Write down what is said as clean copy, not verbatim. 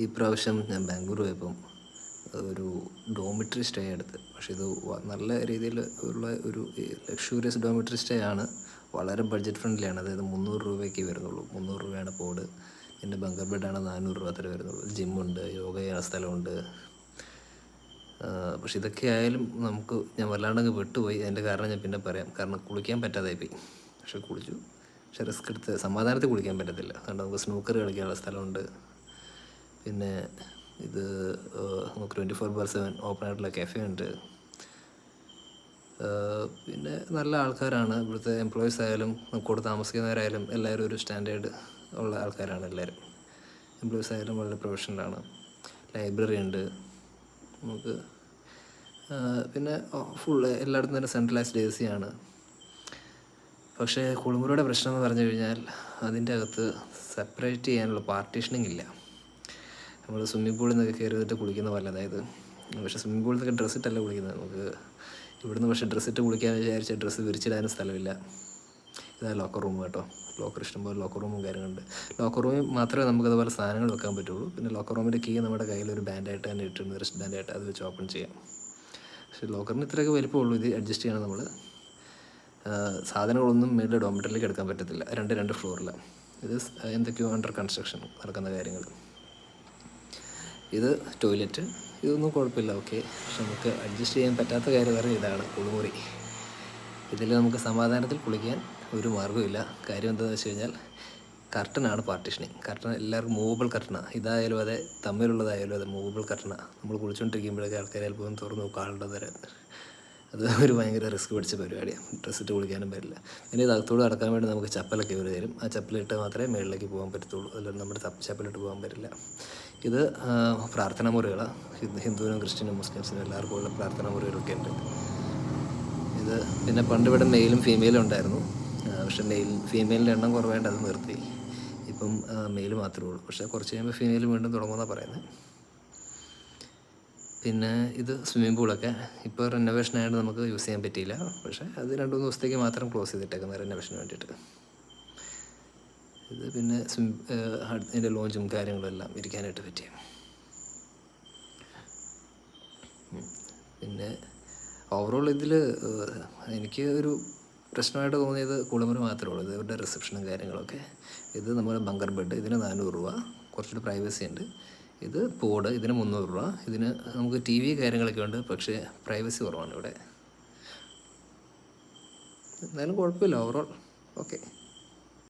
ഈ പ്രാവശ്യം ഞാൻ ബാംഗ്ലൂർ പോയപ്പം ഒരു ഡോമിറ്ററി സ്റ്റേ എടുത്ത്. പക്ഷേ ഇത് നല്ല രീതിയിൽ ഉള്ള ഒരു ലക്ഷൂറിയസ് ഡോമിറ്ററി സ്റ്റേ ആണ്. വളരെ ബഡ്ജറ്റ് ഫ്രണ്ട്ലിയാണ്. അതായത് 300 രൂപയ്ക്ക് വരുന്നുള്ളൂ. 300 രൂപയാണ് പോഡ്. പിന്നെ ബങ്കർ ബെഡാണ് 400 രൂപ അത്ര വരുന്നുള്ളൂ. ജിമ്മുണ്ട്, യോഗ ചെയ്യാൻ സ്ഥലമുണ്ട്. പക്ഷെ ഇതൊക്കെ ആയാലും ഞാൻ വല്ലാണ്ടങ്ങ് വിട്ടുപോയി. അതിൻ്റെ കാരണം ഞാൻ പിന്നെ പറയാം. കാരണം കുളിക്കാൻ പറ്റാതായിപ്പോയി. പക്ഷെ കുളിച്ചു. പക്ഷെ റിസ്ക് എടുത്ത് സമാധാനത്തിൽ കുളിക്കാൻ പറ്റത്തില്ല. അതുകൊണ്ട് നമുക്ക് സ്നൂക്കർ കളിക്കാനുള്ള സ്ഥലമുണ്ട്. പിന്നെ ഇത് നമുക്ക് 24/7 ഓപ്പൺ ആയിട്ടുള്ള കഫേ ഉണ്ട്. പിന്നെ നല്ല ആൾക്കാരാണ് ഇവിടുത്തെ എംപ്ലോയീസ് ആയാലും കൂടെ താമസിക്കുന്നവരായാലും എല്ലാവരും ഒരു സ്റ്റാൻഡേർഡ് ഉള്ള ആൾക്കാരാണ് എല്ലാവരും. എംപ്ലോയീസ് ആയാലും വളരെ പ്രൊഫഷണലാണ്. ലൈബ്രറി ഉണ്ട് നമുക്ക്. പിന്നെ എല്ലായിടത്തും തന്നെ സെൻട്രലൈസ്ഡ് AC ആണ്. പക്ഷേ കുളിമുറിയുടെ പ്രശ്നം എന്ന് പറഞ്ഞു കഴിഞ്ഞാൽ അതിൻ്റെ അകത്ത് സെപ്പറേറ്റ് ചെയ്യാനുള്ള പാർട്ടീഷനിങ് ഇല്ല. നമ്മൾ സ്വിമ്മിംഗ് പൂളിൽ നിന്നൊക്കെ കയറിയിട്ട് കുളിക്കുന്ന പോലെ. അതായത് പക്ഷേ സ്വിമ്മിംഗ് പൂളിൽ നിന്നൊക്കെ ഡ്രസ്സിട്ടല്ല കുളിക്കുന്നത്. നമുക്ക് ഇവിടുന്ന് പക്ഷേ ഡ്രസ്സിട്ട് കുളിക്കാൻ വിചാരിച്ച ഡ്രസ്സ് വിരിച്ചിടാനും സ്ഥലമില്ല. ഇതാ ലോക്കർ റൂം കേട്ടോ. ലോക്കർ ഇഷ്ടംപോലെ ലോക്കർ റൂമും കാര്യങ്ങളുണ്ട്. ലോക്കർ റൂമിൽ മാത്രമേ നമുക്കതുപോലെ സാധനങ്ങൾ വെക്കാൻ പറ്റുള്ളൂ. പിന്നെ ലോക്കർ റൂമിൻ്റെ കീ നമ്മുടെ കയ്യിലൊരു ബാൻഡായിട്ട് തന്നെ ഇട്ടിരുന്നു, റിസ്റ്റ് ബാൻഡായിട്ട്. അത് വെച്ച് ഓപ്പൺ ചെയ്യാം. പക്ഷേ ലോക്കറിന് ഇത്രയൊക്കെ വലിപ്പമുള്ളൂ. ഇത് അഡ്ജസ്റ്റ് ചെയ്യണം നമ്മൾ. സാധനങ്ങളൊന്നും മേളിൽ ഡോമിറ്ററിലേക്ക് എടുക്കാൻ പറ്റത്തില്ല. രണ്ട് ഫ്ലോറിലാണ്. ഇത് എന്തൊക്കെയോ അണ്ടർ കൺസ്ട്രക്ഷൻ നടക്കുന്ന കാര്യങ്ങൾ. ഇത് ടോയ്ലറ്റ്. ഇതൊന്നും കുഴപ്പമില്ല, ഓക്കെ. പക്ഷെ നമുക്ക് അഡ്ജസ്റ്റ് ചെയ്യാൻ പറ്റാത്ത കാര്യം പറഞ്ഞാൽ ഇതാണ് കുളിമുറി. ഇതിൽ നമുക്ക് സമാധാനത്തിൽ കുളിക്കാൻ ഒരു മാർഗ്ഗമില്ല. കാര്യം എന്താണെന്ന് വെച്ച് കഴിഞ്ഞാൽ കർട്ടനാണ് പാർട്ടീഷനിങ്. കർട്ടൻ എല്ലാവർക്കും മൂവബിൾ കർട്ടനാണ്. ഇതായാലും അതെ, തമ്മിലുള്ളതായാലും അതെ, മൂവബിൾ കർട്ടനാണ്. നമ്മൾ കുളിച്ചുകൊണ്ടിരിക്കുമ്പോഴൊക്കെ ആൾക്കാർ ചിലപ്പോൾ തുറന്ന് നോക്കാളുള്ളത് തരാം. അത് ഒരു ഭയങ്കര റിസ്ക് പിടിച്ച പരിപാടിയാണ്. ഡ്രസ്സിട്ട് കുളിക്കാനും പറ്റില്ല. പിന്നെ ഇത് അകത്തോട് കടക്കാൻ വേണ്ടി നമുക്ക് ചപ്പലൊക്കെ ഇവർ തരും. ആ ചപ്പലിട്ട് മാത്രമേ മേളിലേക്ക് പോകാൻ പറ്റത്തുള്ളൂ. അല്ലാണ്ട് നമ്മുടെ ചപ്പലിട്ട് പോകാൻ പറ്റില്ല. ഇത് പ്രാർത്ഥനാ മുറികളാണ്. ഹിന്ദുവിനും ക്രിസ്ത്യനും മുസ്ലിംസിനും എല്ലാവർക്കും ഉള്ള പ്രാർത്ഥനാ മുറികളൊക്കെ ഉണ്ട്. ഇത് പിന്നെ പണ്ട് ഇവിടെ മെയിലും ഫീമെയിലും ഉണ്ടായിരുന്നു. പക്ഷേ ഫീമെയിലിൻ്റെ എണ്ണം കുറവായിട്ട് അത് നിർത്തി. ഇപ്പം മെയിൽ മാത്രമേ ഉള്ളൂ. പക്ഷേ കുറച്ച് കഴിയുമ്പോൾ ഫീമെയിൽ വീണ്ടും തുടങ്ങുമെന്നാണ് പറയുന്നത്. പിന്നെ ഇത് സ്വിമ്മിംഗ് പൂളൊക്കെ ഇപ്പോൾ റെനോവേഷൻ ആയിട്ട് നമുക്ക് യൂസ് ചെയ്യാൻ പറ്റിയില്ല. പക്ഷേ അത് 2-3 ദിവസത്തേക്ക് മാത്രം ക്ലോസ് ചെയ്തിട്ടേക്കുന്നത് റെനോവേഷന് വേണ്ടിയിട്ട്. ഇത് പിന്നെ ഇതിൻ്റെ ലോഞ്ചും കാര്യങ്ങളും എല്ലാം ഇരിക്കാനായിട്ട് പറ്റിയ. പിന്നെ ഓവറോൾ ഇതിൽ എനിക്ക് ഒരു പ്രശ്നമായിട്ട് തോന്നിയത് കുളിമുറി മാത്രമേ ഉള്ളൂ. ഇവരുടെ റിസപ്ഷനും കാര്യങ്ങളൊക്കെ. ഇത് നമ്മുടെ ബങ്കർ ബെഡ്. ഇതിന് 400 രൂപ. കുറച്ചുകൂടി പ്രൈവസി ഉണ്ട്. ഇത് പോഡ്. ഇതിന് 300 രൂപ. ഇതിന് നമുക്ക് TV കാര്യങ്ങളൊക്കെ ഉണ്ട്. പക്ഷേ പ്രൈവസി കുറവാണ് ഇവിടെ. എന്നാലും കുഴപ്പമില്ല ഓവറോൾ ഓക്കെ.